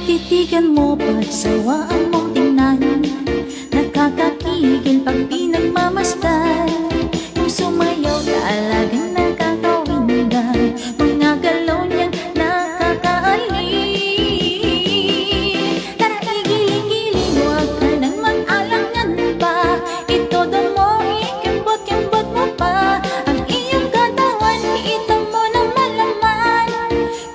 Titigan mo ba't sawaan mong tingnan? Nakakakigil pag pinagmamasdan. Yung sumayaw talagang nakakawinan. Mga galaw niyang nakakaalin. Tara igiling-giling, huwag ka nang mag-alangan pa. Itodo mo, ikembot-kembot mo pa. Ang iyong katawan, iitang mo na malaman.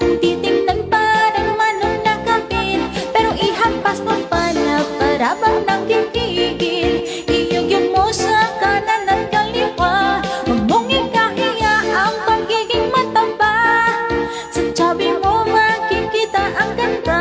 Kung titingnan parang manong nakapit, pero ihampas mo pa na para bang nagtitigil. Iyugin mo sa kanan at kaliwa. Huwag mong ikahiya ang pagiging mataba. Sa tabi mo makikita ang ganda.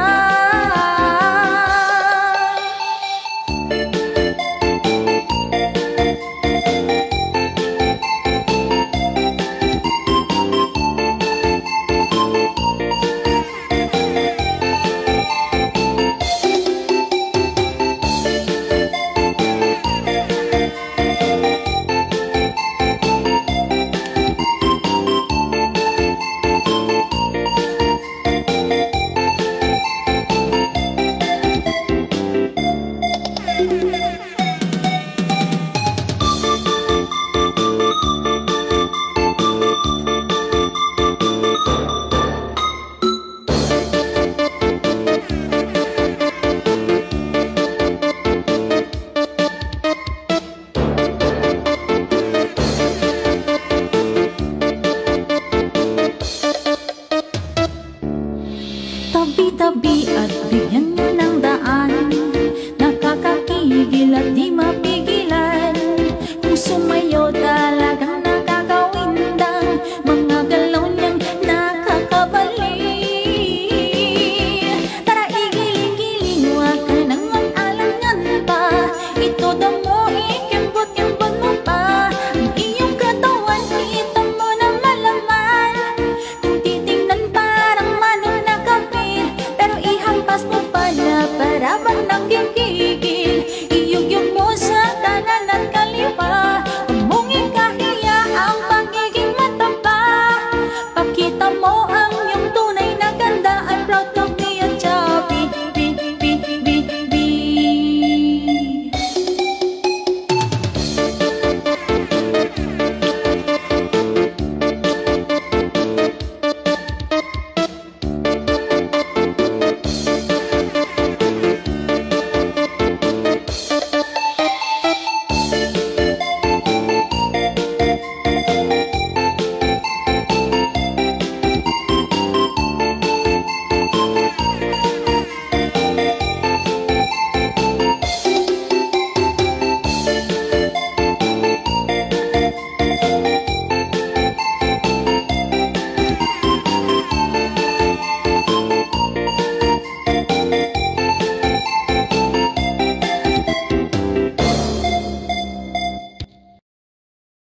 Tabi-tabi at bigyan